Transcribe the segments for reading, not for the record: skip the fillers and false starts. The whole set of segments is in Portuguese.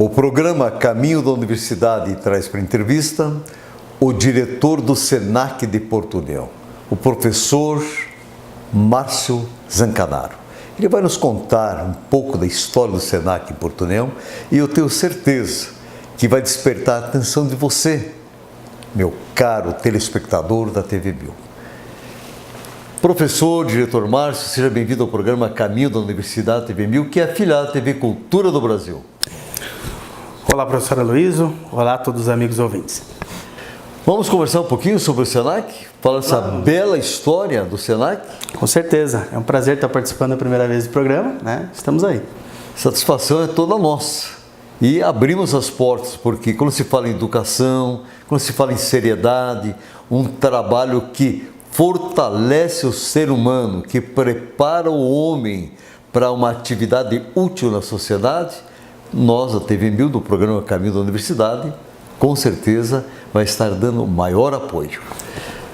O programa Caminho da Universidade traz para entrevista o diretor do SENAC de Porto União, o professor Márcio Zancanaro. Ele vai nos contar um pouco da história do SENAC em Porto União e eu tenho certeza que vai despertar a atenção de você, meu caro telespectador da TV Mil. Professor, diretor Márcio, seja bem-vindo ao programa Caminho da Universidade TV Mil, que é afiliado à TV Cultura do Brasil. Olá, professor Aloysio. Olá a todos os amigos ouvintes. Vamos conversar um pouquinho sobre o SENAC? Falar essa bela história do SENAC? Com certeza. É um prazer estar participando da primeira vez do programa, né? Estamos aí. Satisfação é toda nossa. E abrimos as portas, porque quando se fala em educação, quando se fala em seriedade, um trabalho que fortalece o ser humano, que prepara o homem para uma atividade útil na sociedade, nós, a TV Mil, do programa Caminho da Universidade, com certeza vai estar dando maior apoio.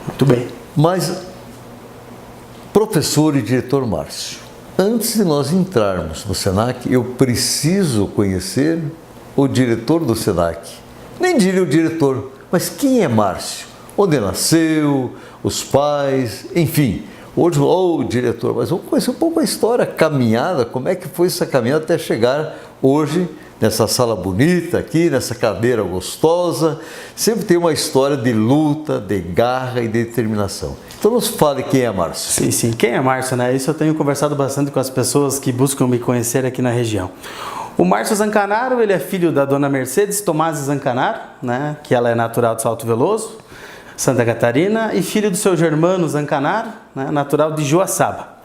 Muito bem. Mas, professor e diretor Márcio, antes de nós entrarmos no SENAC, eu preciso conhecer o diretor do SENAC. Nem diria o diretor, mas quem é Márcio? Onde nasceu, os pais, enfim. Hoje, o diretor, mas vamos conhecer um pouco a história, a caminhada, como é que foi essa caminhada até chegar hoje nessa sala bonita aqui, nessa cadeira gostosa. Sempre tem uma história de luta, de garra e de determinação. Então nos fale quem é Márcio. Sim. Quem é Márcio, né? Isso eu tenho conversado bastante com as pessoas que buscam me conhecer aqui na região. O Márcio Zancanaro, ele é filho da dona Mercedes Tomasi Zancanaro, né? Que ela é natural de Salto Veloso, Santa Catarina, e filho do seu Germano Zancanaro, né? Natural de Joaçaba.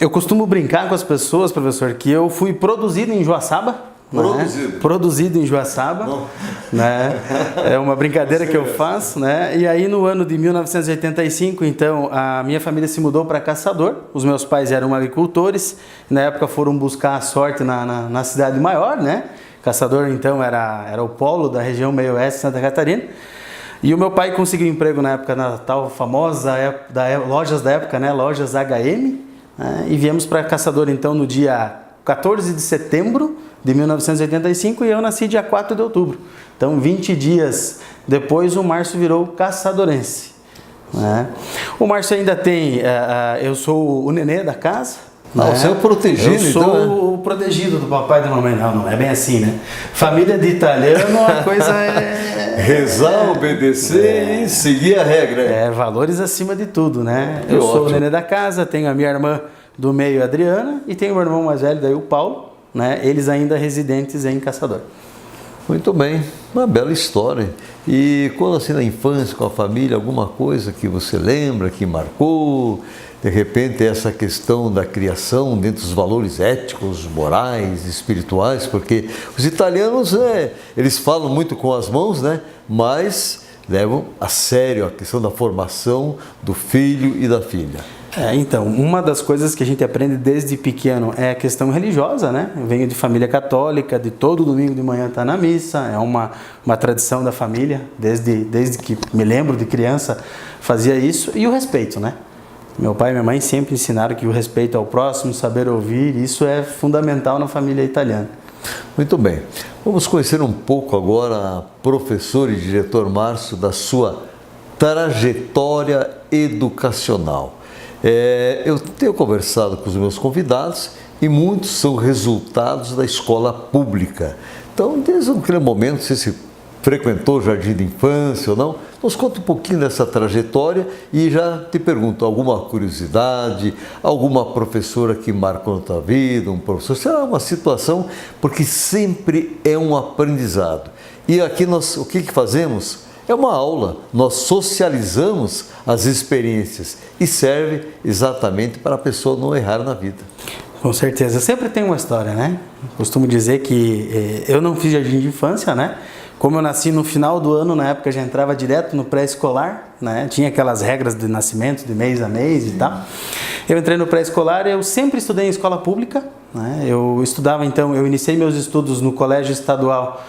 Eu costumo brincar com as pessoas, professor, que eu fui produzido em Joaçaba. Produzido em Joaçaba, né? É uma brincadeira que eu faço, né? E aí no ano de 1985, então, a minha família se mudou para Caçador. Os meus pais eram agricultores, na época foram buscar a sorte na cidade maior, né? Caçador, então, era o polo da região meio-oeste de Santa Catarina. E o meu pai conseguiu emprego na época na tal famosa lojas da época, né? Lojas HM, né? E viemos para Caçador, então, no dia 14 de setembro de 1985 e eu nasci dia 4 de outubro. Então, 20 dias depois, o Márcio virou caçadorense, né? O Márcio ainda tem... eu sou o nenê da casa. Você é o protegido, então? Eu sou o protegido do papai e da mamãe. Não é bem assim, né? Família de italiano, a coisa é... Rezar, obedecer e seguir a regra. Valores acima de tudo, né? Eu sou o nenê da casa, tenho a minha irmã do meio, a Adriana, e tenho o meu irmão mais velho, daí o Paulo, né? Eles ainda residentes em Caçador. Muito bem, uma bela história. E quando assim na infância, com a família, alguma coisa que você lembra, que marcou, de repente essa questão da criação dentro dos valores éticos, morais, espirituais, porque os italianos, eles falam muito com as mãos, né? Mas levam a sério a questão da formação do filho e da filha. Então, uma das coisas que a gente aprende desde pequeno é a questão religiosa, né? Eu venho de família católica, de todo domingo de manhã estar na missa, é uma tradição da família, desde que me lembro de criança fazia isso, e o respeito, né? Meu pai e minha mãe sempre ensinaram que o respeito ao próximo, saber ouvir, isso é fundamental na família italiana. Muito bem, vamos conhecer um pouco agora, professor e diretor Márcio, da sua trajetória educacional. Eu tenho conversado com os meus convidados e muitos são resultados da escola pública. Então, desde aquele momento, se frequentou o jardim de infância ou não, nos conta um pouquinho dessa trajetória e já te pergunto, alguma curiosidade, alguma professora que marcou na tua vida, um professor, será uma situação, porque sempre é um aprendizado. E aqui nós, o que fazemos? É uma aula, nós socializamos as experiências e serve exatamente para a pessoa não errar na vida. Com certeza, sempre tem uma história, né? Costumo dizer que eu não fiz jardim de infância, né? Como eu nasci no final do ano, na época já entrava direto no pré-escolar, né? Tinha aquelas regras de nascimento, de mês a mês e tal. Eu entrei no pré-escolar, eu sempre estudei em escola pública, né? Eu estudava, então, eu iniciei meus estudos no Colégio Estadual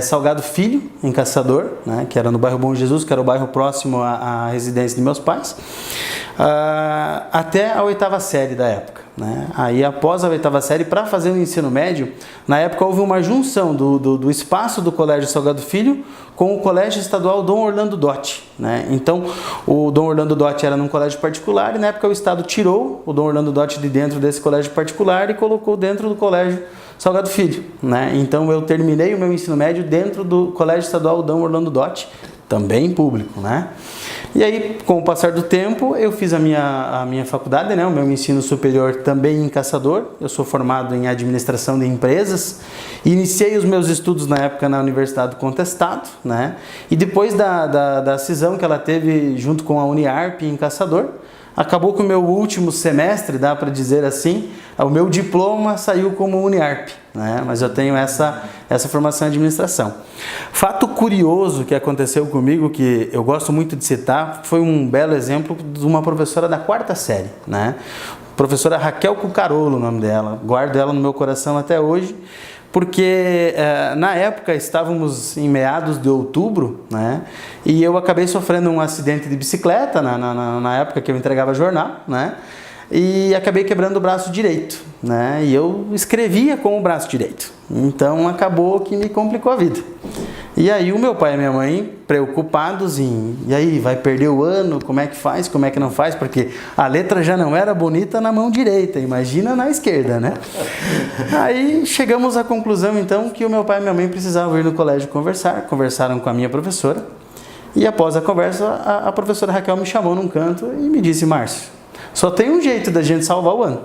Salgado Filho, em Caçador, né? Que era no bairro Bom Jesus, que era o bairro próximo à residência de meus pais, até a 8ª série da época. né? Aí após a 8ª série, para fazer o ensino médio, na época houve uma junção do espaço do Colégio Salgado Filho com o Colégio Estadual Dom Orlando Dotti, né? Então o Dom Orlando Dotti era num colégio particular e na época o Estado tirou o Dom Orlando Dotti de dentro desse colégio particular e colocou dentro do Colégio Salgado Filho, né? Então eu terminei o meu ensino médio dentro do Colégio Estadual Dom Orlando Dotti, também público, né? E aí, com o passar do tempo, eu fiz a minha faculdade, né? O meu ensino superior também em Caçador. Eu sou formado em administração de empresas. Iniciei os meus estudos na época na Universidade do Contestado, né? E depois da cisão que ela teve junto com a Uniarp em Caçador, acabou que o meu último semestre, dá para dizer assim, o meu diploma saiu como Uniarp, né? Mas eu tenho essa formação em administração. Fato curioso que aconteceu comigo, que eu gosto muito de citar, foi um belo exemplo de uma professora da 4ª série, né? Professora Raquel Cucarolo, o nome dela. Guardo ela no meu coração até hoje, porque na época estávamos em meados de outubro, né? E eu acabei sofrendo um acidente de bicicleta na época que eu entregava jornal, né? E acabei quebrando o braço direito, né? E eu escrevia com o braço direito, então acabou que me complicou a vida. E aí o meu pai e minha mãe preocupados e aí, vai perder o ano, como é que faz, como é que não faz, porque a letra já não era bonita na mão direita, imagina na esquerda, né? Aí chegamos à conclusão então que o meu pai e minha mãe precisavam ir no colégio conversaram com a minha professora, e após a conversa a professora Raquel me chamou num canto e me disse: Márcio, só tem um jeito da gente salvar o ano,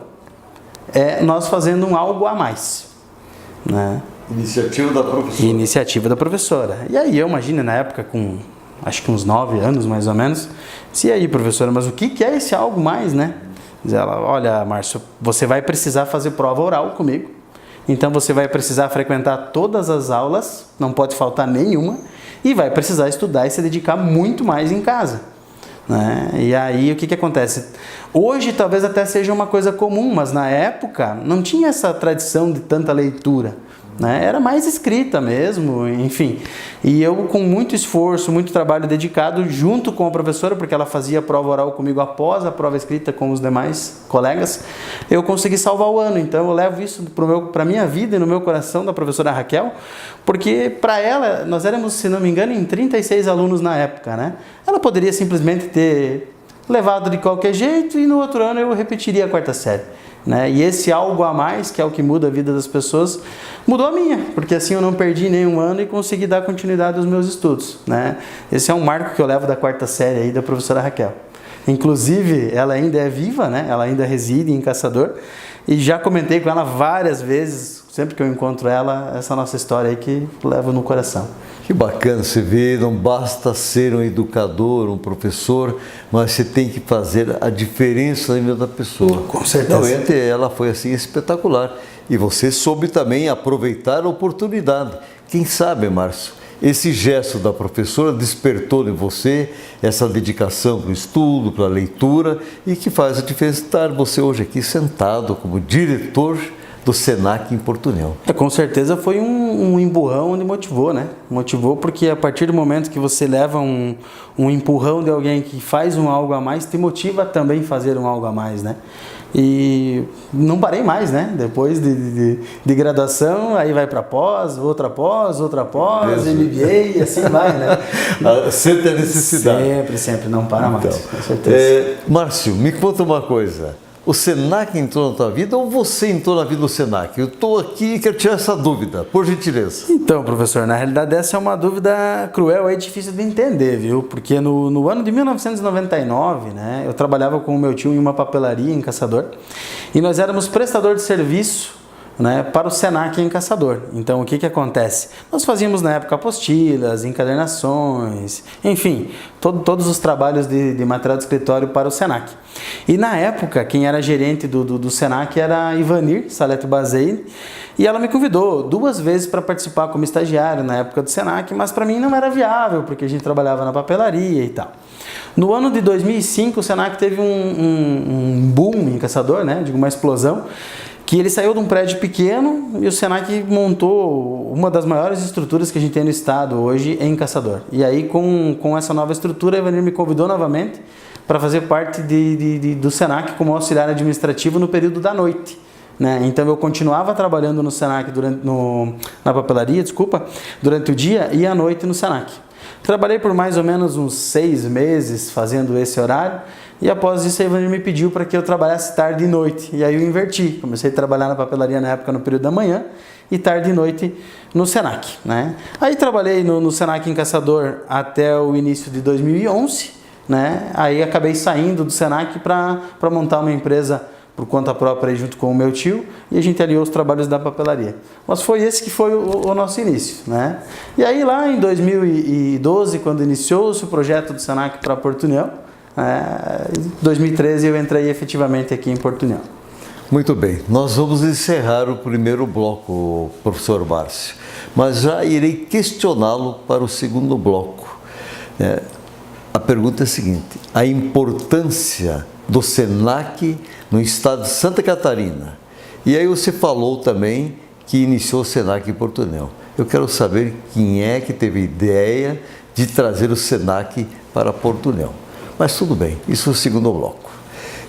é nós fazendo um algo a mais, né? Iniciativa da professora. Iniciativa da professora. E aí eu imagino, na época, com acho que uns 9 anos mais ou menos, disse: e aí, professora, mas o que é esse algo mais, né? Diz ela: olha, Márcio, você vai precisar fazer prova oral comigo, então você vai precisar frequentar todas as aulas, não pode faltar nenhuma, e vai precisar estudar e se dedicar muito mais em casa, né? E aí o que acontece? Hoje talvez até seja uma coisa comum, mas na época não tinha essa tradição de tanta leitura, né? Era mais escrita mesmo, enfim. E eu, com muito esforço, muito trabalho dedicado, junto com a professora, porque ela fazia a prova oral comigo após a prova escrita com os demais colegas, eu consegui salvar o ano. Então eu levo isso para a minha vida e no meu coração, da professora Raquel, porque para ela, nós éramos, se não me engano, em 36 alunos na época, né? Ela poderia simplesmente ter levado de qualquer jeito e no outro ano eu repetiria a 4ª série, né? E esse algo a mais, que é o que muda a vida das pessoas, mudou a minha, porque assim eu não perdi nenhum ano e consegui dar continuidade aos meus estudos, né? Esse é um marco que eu levo da 4ª série aí da professora Raquel. Inclusive, ela ainda é viva, né? Ela ainda reside em Caçador, e já comentei com ela várias vezes, sempre que eu encontro ela, essa nossa história aí que levo no coração. Que bacana você ver, não basta ser um educador, um professor, mas você tem que fazer a diferença na vida da pessoa. Com certeza. Realmente ela foi assim espetacular. E você soube também aproveitar a oportunidade. Quem sabe, Márcio, esse gesto da professora despertou em você essa dedicação para o estudo, para a leitura, e que faz a diferença estar você hoje aqui sentado como diretor do Senac em Porto União. Com certeza foi um empurrão onde motivou, né? Motivou porque a partir do momento que você leva um empurrão de alguém que faz um algo a mais, te motiva a também fazer um algo a mais, né? E não parei mais, né? Depois de graduação, aí vai para pós, outra pós, MBA, e assim vai, né? Sempre a necessidade. Sempre, não para mais, então, com certeza. Márcio, me conta uma coisa. O Senac entrou na tua vida ou você entrou na vida do Senac? Eu estou aqui e quero tirar essa dúvida, por gentileza. Então, professor, na realidade essa é uma dúvida cruel e difícil de entender, viu? Porque no ano de 1999, né, eu trabalhava com o meu tio em uma papelaria em Caçador e nós éramos prestador de serviço, né, para o Senac em Caçador. Então o que acontece? Nós fazíamos na época apostilas, encadernações, enfim, todos os trabalhos de material de escritório para o Senac. E na época quem era gerente do Senac era a Ivanir Salete Bazeini, e ela me convidou 2 vezes para participar como estagiário na época do Senac, mas para mim não era viável, porque a gente trabalhava na papelaria e tal. No ano de 2005 o Senac teve um boom em Caçador, né, digo, uma explosão, que ele saiu de um prédio pequeno e o Senac montou uma das maiores estruturas que a gente tem no estado hoje em Caçador. E aí com essa nova estrutura, a Ivanir me convidou novamente para fazer parte do Senac como auxiliar administrativo no período da noite. Né? Então eu continuava trabalhando no Senac na papelaria, durante o dia e à noite no Senac. Trabalhei por mais ou menos uns 6 meses fazendo esse horário e após isso a Ivani me pediu para que eu trabalhasse tarde e noite. E aí eu inverti, comecei a trabalhar na papelaria na época no período da manhã e tarde e noite no Senac. Né? Aí trabalhei no Senac em Caçador até o início de 2011, né? Aí acabei saindo do Senac para montar uma empresa por conta própria junto com o meu tio e a gente aliou os trabalhos da papelaria. Mas foi esse que foi o nosso início, né? E aí lá em 2012, quando iniciou-se o projeto do Senac para Porto União, em 2013 eu entrei efetivamente aqui em Porto União. Muito bem, nós vamos encerrar o primeiro bloco, professor Márcio, mas já irei questioná-lo para o segundo bloco. A pergunta é a seguinte: a importância do Senac no estado de Santa Catarina. E aí você falou também que iniciou o Senac em Porto União. Eu quero saber quem é que teve ideia de trazer o Senac para Porto União. Mas tudo bem, isso é o segundo bloco.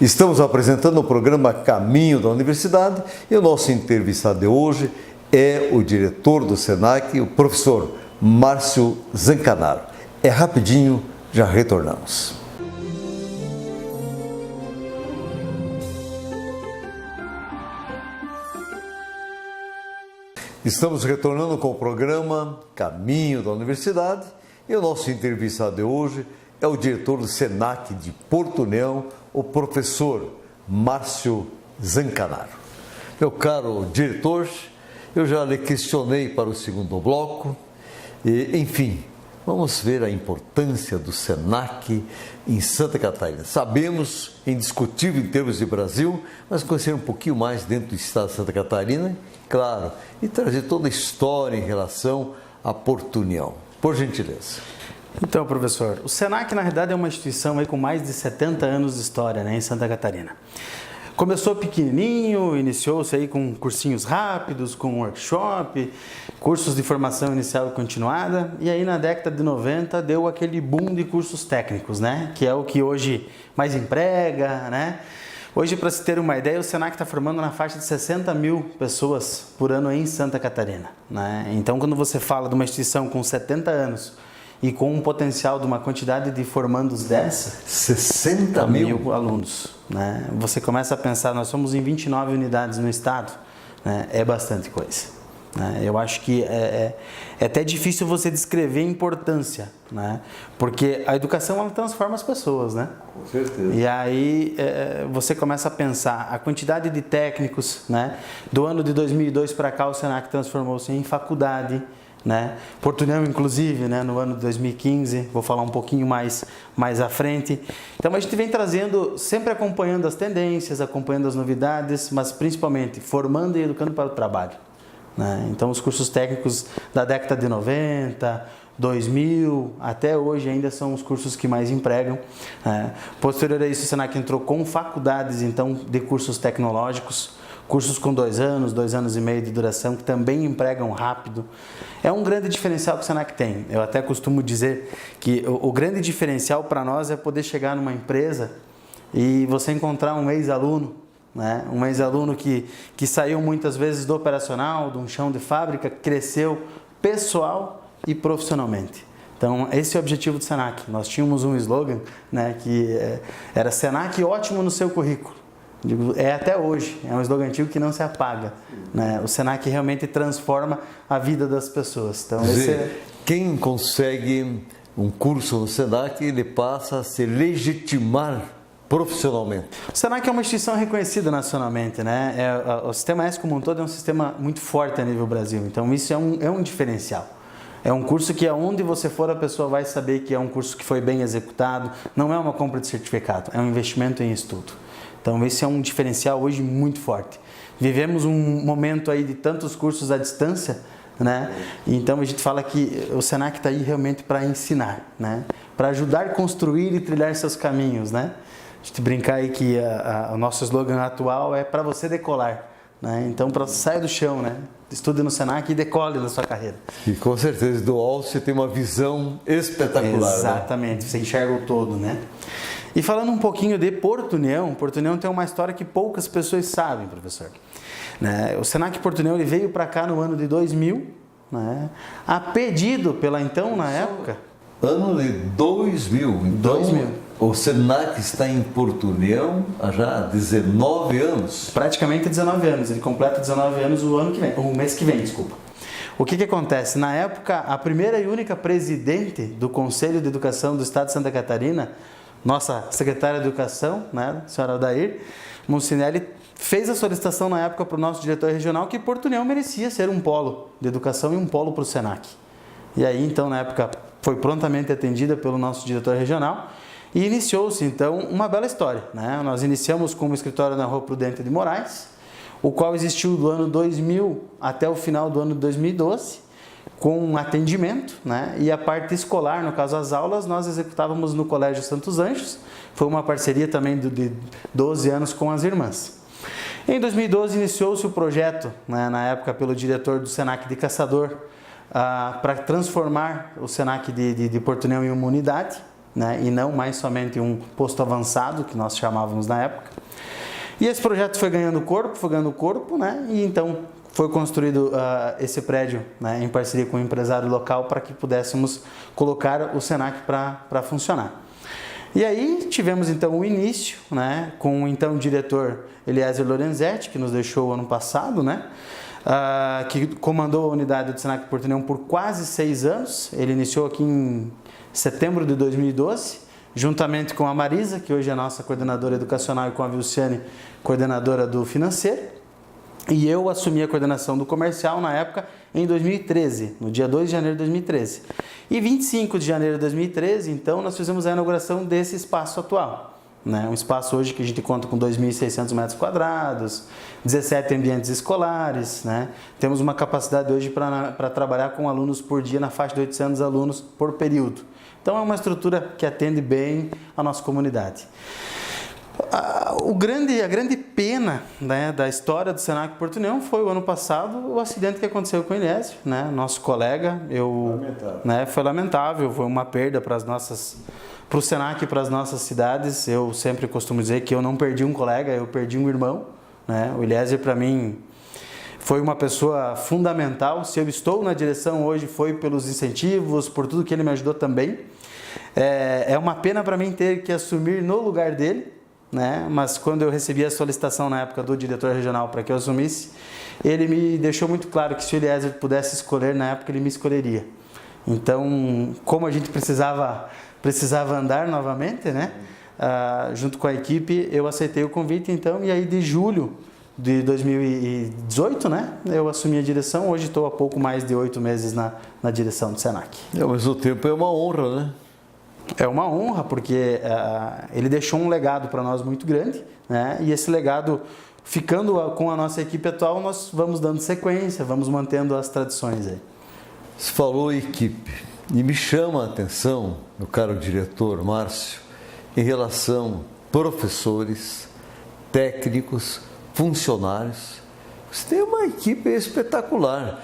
Estamos apresentando o programa Caminho da Universidade e o nosso entrevistado de hoje é o diretor do Senac, o professor Márcio Zancanaro. É rapidinho, já retornamos. Estamos retornando com o programa Caminho da Universidade e o nosso entrevistado de hoje é o diretor do Senac de Porto União, o professor Márcio Zancanaro. Meu caro diretor, eu já lhe questionei para o segundo bloco e, enfim, vamos ver a importância do Senac em Santa Catarina. Sabemos, indiscutível em termos de Brasil, mas conhecer um pouquinho mais dentro do estado de Santa Catarina, claro, e trazer toda a história em relação a Porto União. Por gentileza. Então, professor, o Senac, na realidade, é uma instituição aí com mais de 70 anos de história, né, em Santa Catarina. Começou pequenininho, iniciou-se aí com cursinhos rápidos, com workshop, cursos de formação inicial e continuada, e aí na década de 90 deu aquele boom de cursos técnicos, né, que é o que hoje mais emprega, né. Hoje, para se ter uma ideia, o Senac está formando na faixa de 60 mil pessoas por ano aí em Santa Catarina, né. Então, quando você fala de uma instituição com 70 anos e com um potencial de uma quantidade de formandos dessa, 60 mil alunos, né? Você começa a pensar, nós somos em 29 unidades no estado, né? É bastante coisa, né? Eu acho que é até difícil você descrever a importância, né? Porque a educação, ela transforma as pessoas, né? Com certeza. E aí você começa a pensar a quantidade de técnicos, né? Do ano de 2002 para cá, o Senac transformou-se em faculdade, né? Porto União, inclusive, né, no ano de 2015, vou falar um pouquinho mais à frente. Então a gente vem trazendo, sempre acompanhando as tendências, acompanhando as novidades, mas principalmente formando e educando para o trabalho, né? Então os cursos técnicos da década de 90, 2000, até hoje ainda são os cursos que mais empregam. Posterior a isso, o Senac entrou com faculdades então de cursos tecnológicos, cursos com 2 anos, 2 anos e meio de duração, que também empregam rápido. É um grande diferencial que o Senac tem. Eu até costumo dizer que o grande diferencial para nós é poder chegar numa empresa e você encontrar um ex-aluno, né? Um ex-aluno que saiu muitas vezes do operacional, de um chão de fábrica, cresceu pessoal e profissionalmente. Então, esse é o objetivo do Senac. Nós tínhamos um slogan, né, que era Senac ótimo no seu currículo. É até hoje, é um slogan antigo que não se apaga, né? O Senac realmente transforma a vida das pessoas. Então, quem consegue um curso no Senac, ele passa a se legitimar profissionalmente. O Senac é uma instituição reconhecida nacionalmente, né? O sistema S como um todo é um sistema muito forte a nível Brasil, então isso é um diferencial. É um curso que aonde você for a pessoa vai saber que é um curso que foi bem executado, não é uma compra de certificado, é um investimento em estudo. Então esse é um diferencial hoje muito forte. Vivemos um momento aí de tantos cursos à distância, né? Então a gente fala que o Senac está aí realmente para ensinar, né? Para ajudar a construir e trilhar seus caminhos, né? A gente brincar aí que o nosso slogan atual é para você decolar, né? Então saia do chão, né? Estude no Senac e decole na sua carreira. E com certeza do alto você tem uma visão espetacular. Exatamente, né? Você enxerga o todo, né? E falando um pouquinho de Porto União, Porto União tem uma história que poucas pessoas sabem, professor. Né? O Senac Porto União ele veio para cá no ano de 2000, né? A pedido pela então, na época... Ano de 2000. Então, 2000. O Senac está em Porto União há já 19 anos. Praticamente 19 anos. Ele completa 19 anos o mês que vem, desculpa. O que acontece? Na época, a primeira e única presidente do Conselho de Educação do Estado de Santa Catarina, nossa secretária de Educação, né, a senhora Aldair Moncinelli, fez a solicitação na época para o nosso diretor regional que Porto União merecia ser um polo de educação e um polo para o Senac. E aí, então, na época, foi prontamente atendida pelo nosso diretor regional e iniciou-se, então, uma bela história, né? Nós iniciamos com um escritório na Rua Prudente de Moraes, o qual existiu do ano 2000 até o final do ano de 2012, com um atendimento, né? E a parte escolar, no caso as aulas, nós executávamos no Colégio Santos Anjos, foi uma parceria também de 12 anos com as irmãs. Em 2012 iniciou-se o projeto, né, na época pelo diretor do Senac de Caçador, para transformar o Senac de Porto União em uma unidade, né, e não mais somente um posto avançado, que nós chamávamos na época. E esse projeto foi ganhando corpo, né, e então foi construído esse prédio, né, em parceria com o empresário local para que pudéssemos colocar o Senac para funcionar. E aí tivemos então o início, né, com o então diretor Eliezer Lorenzetti, que nos deixou ano passado, né, que comandou a unidade do Senac Porto União por quase 6 anos. Ele iniciou aqui em setembro de 2012, juntamente com a Marisa, que hoje é a nossa coordenadora educacional, e com a Vilciane, coordenadora do financeiro. E eu assumi a coordenação do comercial na época em 2013, no dia 2 de janeiro de 2013. E 25 de janeiro de 2013, então, nós fizemos a inauguração desse espaço atual. Né? Um espaço hoje que a gente conta com 2.600 metros quadrados, 17 ambientes escolares, né? Temos uma capacidade hoje para trabalhar com alunos por dia na faixa de 800 alunos por período. Então é uma estrutura que atende bem a nossa comunidade. A grande pena, né, da história do Senac Porto União foi o ano passado o acidente que aconteceu com o Elésio, né, nosso colega. Né, foi lamentável, foi uma perda para o Senac e para as nossas cidades. Eu sempre costumo dizer que eu não perdi um colega, eu perdi um irmão. Né? O Elésio, para mim, foi uma pessoa fundamental. Se eu estou na direção hoje, foi pelos incentivos, por tudo que ele me ajudou também. É uma pena para mim ter que assumir no lugar dele, né? Mas quando eu recebi a solicitação na época do diretor regional para que eu assumisse, ele me deixou muito claro que se o Eliezer pudesse escolher na época, ele me escolheria. Então, como a gente precisava andar novamente, né? Junto com a equipe, eu aceitei o convite, então, e aí de julho de 2018, né, eu assumi a direção. Hoje estou há pouco mais de 8 meses na direção do Senac. Ao mesmo tempo é uma honra, né? É uma honra, porque ele deixou um legado para nós muito grande, né? E esse legado, ficando com a nossa equipe atual, nós vamos dando sequência, vamos mantendo as tradições aí. Você falou equipe, e me chama a atenção, meu caro diretor Márcio, em relação a professores, técnicos, funcionários. Você tem uma equipe espetacular.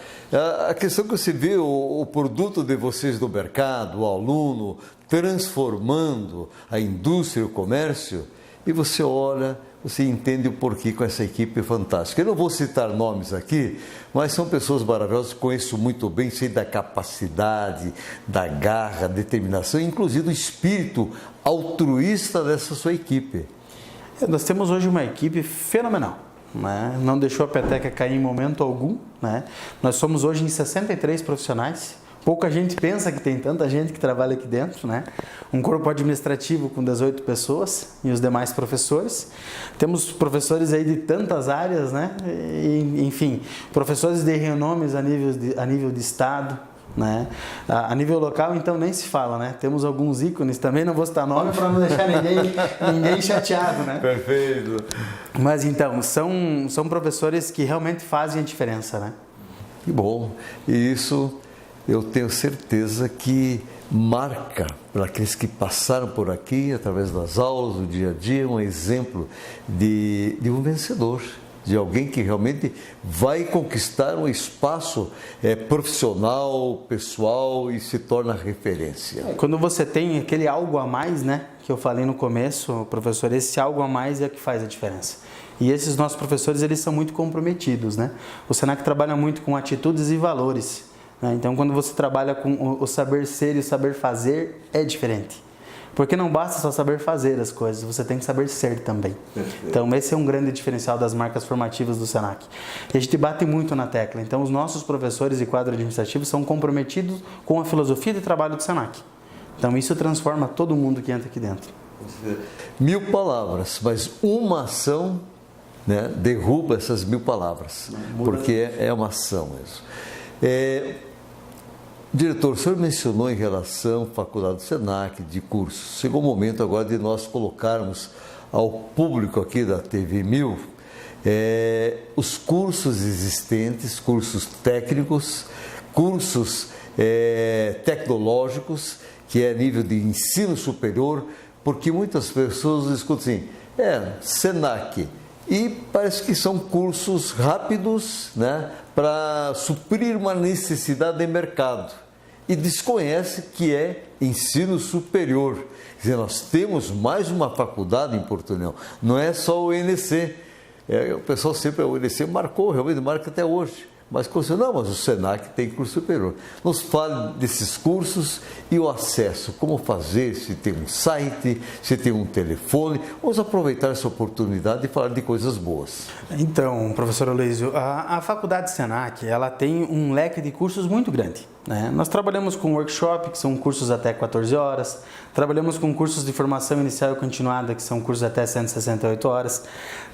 A questão que você vê o produto de vocês do mercado, o aluno, transformando a indústria e o comércio, e você olha, você entende o porquê com essa equipe fantástica. Eu não vou citar nomes aqui, mas são pessoas maravilhosas, conheço muito bem, sei da capacidade, da garra, determinação, inclusive do espírito altruísta dessa sua equipe. Nós temos hoje uma equipe fenomenal. Né? Não deixou a peteca cair em momento algum. Né? Nós somos hoje em 63 profissionais. Pouca gente pensa que tem tanta gente que trabalha aqui dentro, né? Um corpo administrativo com 18 pessoas e os demais professores. Temos professores aí de tantas áreas, né? E, enfim, professores de renomes a nível de estado, né? A nível local, então, nem se fala, né? Temos alguns ícones também, não vou citar nome para não deixar ninguém chateado, né? Perfeito. Mas então, são professores que realmente fazem a diferença, né? Que bom. E isso eu tenho certeza que marca para aqueles que passaram por aqui, através das aulas, do dia a dia, um exemplo de um vencedor, de alguém que realmente vai conquistar um espaço profissional, pessoal e se torna referência. Quando você tem aquele algo a mais, né, que eu falei no começo, professor, esse algo a mais é o que faz a diferença. E esses nossos professores, eles são muito comprometidos, né? O Senac trabalha muito com atitudes e valores, né? Então, quando você trabalha com o saber ser e o saber fazer, é diferente. Porque não basta só saber fazer as coisas, você tem que saber ser também. Então, esse é um grande diferencial das marcas formativas do Senac. E a gente bate muito na tecla. Então, os nossos professores e quadro administrativo são comprometidos com a filosofia de trabalho do Senac. Então, isso transforma todo mundo que entra aqui dentro. 1000 palavras, mas uma ação, né, derruba essas 1000 palavras, porque é uma ação mesmo. Diretor, o senhor mencionou em relação à faculdade do Senac, de cursos. Chegou o momento agora de nós colocarmos ao público aqui da TV 1000 os cursos existentes, cursos técnicos, cursos tecnológicos, que é nível de ensino superior, porque muitas pessoas escutam assim, Senac, e parece que são cursos rápidos, né, para suprir uma necessidade de mercado. E desconhece que é ensino superior. Quer dizer, nós temos mais uma faculdade em Portunhol. Não é só o INC. O pessoal sempre, o INC marcou, realmente marca até hoje. Mas o Senac tem curso superior. Nos fale desses cursos e o acesso, como fazer, se tem um site, se tem um telefone. Vamos aproveitar essa oportunidade e falar de coisas boas. Então, professor Aloysio, a faculdade Senac, ela tem um leque de cursos muito grande, né? Nós trabalhamos com workshop, que são cursos até 14 horas, trabalhamos com cursos de formação inicial e continuada, que são cursos até 168 horas,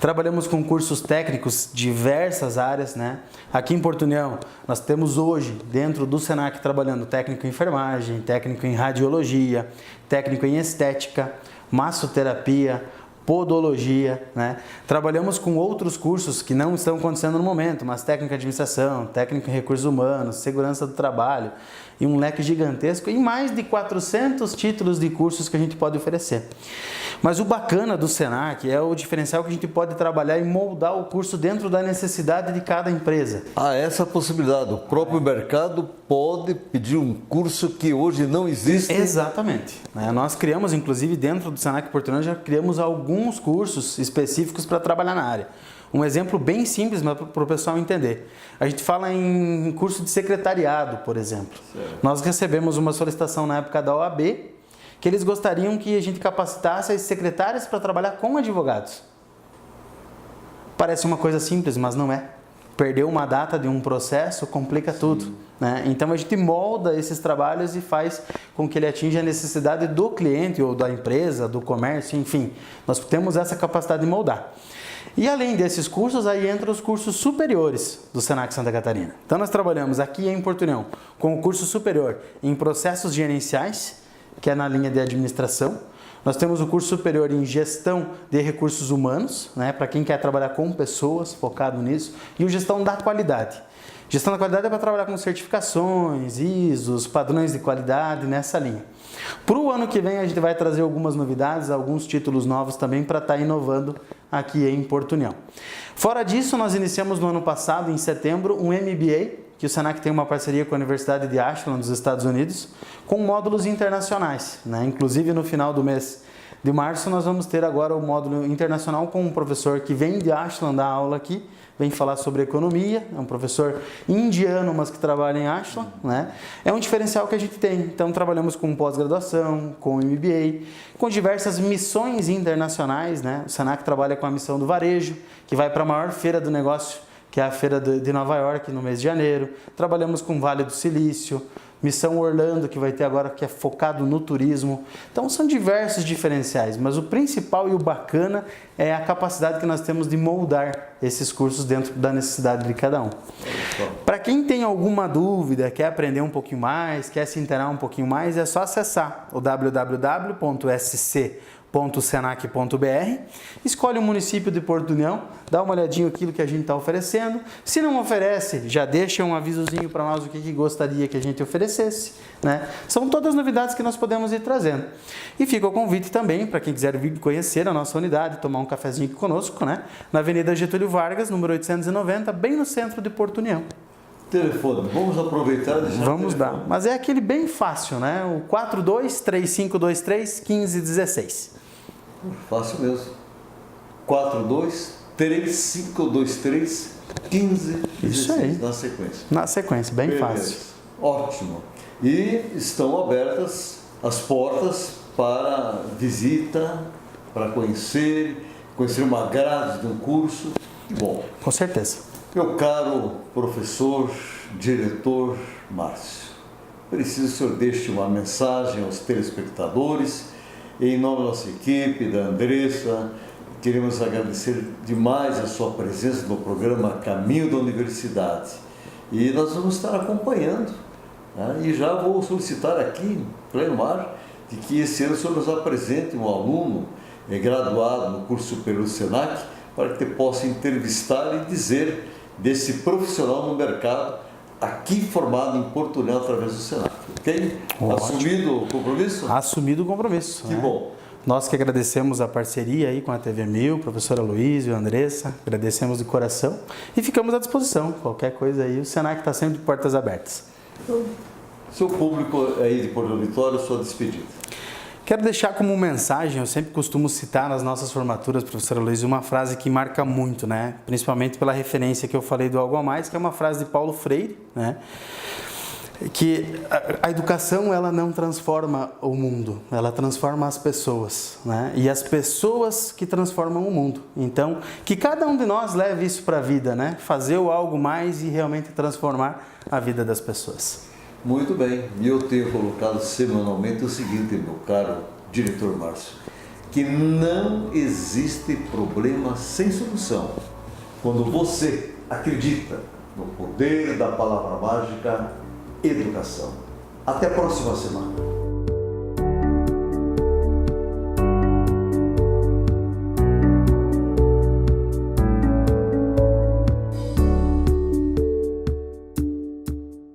trabalhamos com cursos técnicos, diversas áreas, né? Aqui em Portunhol, nós temos hoje, dentro do Senac, trabalhando técnico em enfermagem, técnico em radiologia, técnico em estética, massoterapia, podologia, né? Trabalhamos com outros cursos que não estão acontecendo no momento, mas técnico em administração, técnico em recursos humanos, segurança do trabalho e um leque gigantesco e mais de 400 títulos de cursos que a gente pode oferecer. Mas o bacana do Senac é o diferencial que a gente pode trabalhar e moldar o curso dentro da necessidade de cada empresa. Há essa possibilidade, o próprio mercado pode pedir um curso que hoje não existe. Exatamente. Nós criamos, inclusive, dentro do Senac Portunhol, já criamos alguns cursos específicos para trabalhar na área. Um exemplo bem simples, mas para o pessoal entender. A gente fala em curso de secretariado, por exemplo. Certo. Nós recebemos uma solicitação na época da OAB, que eles gostariam que a gente capacitasse as secretárias para trabalhar com advogados. Parece uma coisa simples, mas não é. Perder uma data de um processo complica tudo, né? Então a gente molda esses trabalhos e faz com que ele atinja a necessidade do cliente ou da empresa, do comércio, enfim. Nós temos essa capacidade de moldar. E além desses cursos, aí entram os cursos superiores do Senac Santa Catarina. Então nós trabalhamos aqui em Portunhol com o curso superior em processos gerenciais, que é na linha de administração. Nós temos o curso superior em gestão de recursos humanos, né, para quem quer trabalhar com pessoas, focado nisso, e o gestão da qualidade. Gestão da qualidade é para trabalhar com certificações, ISOs, padrões de qualidade, nessa linha. Para o ano que vem a gente vai trazer algumas novidades, alguns títulos novos também para estar inovando aqui em Portunhol. Fora disso, nós iniciamos no ano passado, em setembro, um MBA, que o Senac tem uma parceria com a Universidade de Ashland, dos Estados Unidos, com módulos internacionais, né? Inclusive no final do mês de março nós vamos ter agora o módulo internacional com um professor que vem de Ashland dar aula aqui, vem falar sobre economia, é um professor indiano, mas que trabalha em Ashland, né? É um diferencial que a gente tem. Então trabalhamos com pós-graduação, com MBA, com diversas missões internacionais, né? O Senac trabalha com a missão do varejo, que vai para a maior feira do negócio, que é a feira de Nova York, no mês de janeiro. Trabalhamos com Vale do Silício, Missão Orlando, que vai ter agora, que é focado no turismo. Então são diversos diferenciais, mas o principal e o bacana é a capacidade que nós temos de moldar esses cursos dentro da necessidade de cada um. Para quem tem alguma dúvida, quer aprender um pouquinho mais, quer se inteirar um pouquinho mais, é só acessar o www.sc.senac.br www.senac.br, escolhe o município de Porto União, dá uma olhadinha naquilo que a gente está oferecendo. Se não oferece, já deixa um avisozinho para nós o que gostaria que a gente oferecesse, né? São todas as novidades que nós podemos ir trazendo. E fica o convite também para quem quiser vir conhecer a nossa unidade, tomar um cafezinho aqui conosco, né? Na Avenida Getúlio Vargas, número 890, bem no centro de Porto União. Telefone, vamos aproveitar e deixar Vamos dar, mas é aquele bem fácil, né? O 42-3523-1516. Fácil mesmo. 42-3523-1516. Isso aí. Na sequência. Na sequência, bem Beleza. fácil. Ótimo. E estão abertas as portas para visita, para conhecer uma grade de um curso. Que bom. Com certeza. Meu caro professor, diretor Márcio, preciso que o senhor deixe uma mensagem aos telespectadores. Em nome da nossa equipe, da Andressa, queremos agradecer demais a sua presença no programa Caminho da Universidade. E nós vamos estar acompanhando, né? E já vou solicitar aqui, em pleno ar, de que esse ano o senhor nos apresente um aluno graduado no curso superior do Senac, para que possa entrevistar e dizer desse profissional no mercado, aqui formado em Porto União através do Senac, ok? Ótimo. Assumido o compromisso? Assumido o compromisso. Que né? bom. Nós que agradecemos a parceria aí com a TV 1000, professora Luiz e a Andressa, agradecemos de coração e ficamos à disposição. Qualquer coisa aí, o Senac está sempre de portas abertas. Então, seu público aí de Porto Vitória, sua despedida. Quero deixar como mensagem, eu sempre costumo citar nas nossas formaturas, professora Luiz, uma frase que marca muito, né? Principalmente pela referência que eu falei do Algo a Mais, que é uma frase de Paulo Freire, né? Que a educação, ela não transforma o mundo, ela transforma as pessoas, né? E as pessoas que transformam o mundo. Então, que cada um de nós leve isso para a vida, né? Fazer o algo mais e realmente transformar a vida das pessoas. Muito bem, e eu tenho colocado semanalmente o seguinte, meu caro diretor Márcio, que não existe problema sem solução quando você acredita no poder da palavra mágica educação. Até a próxima semana.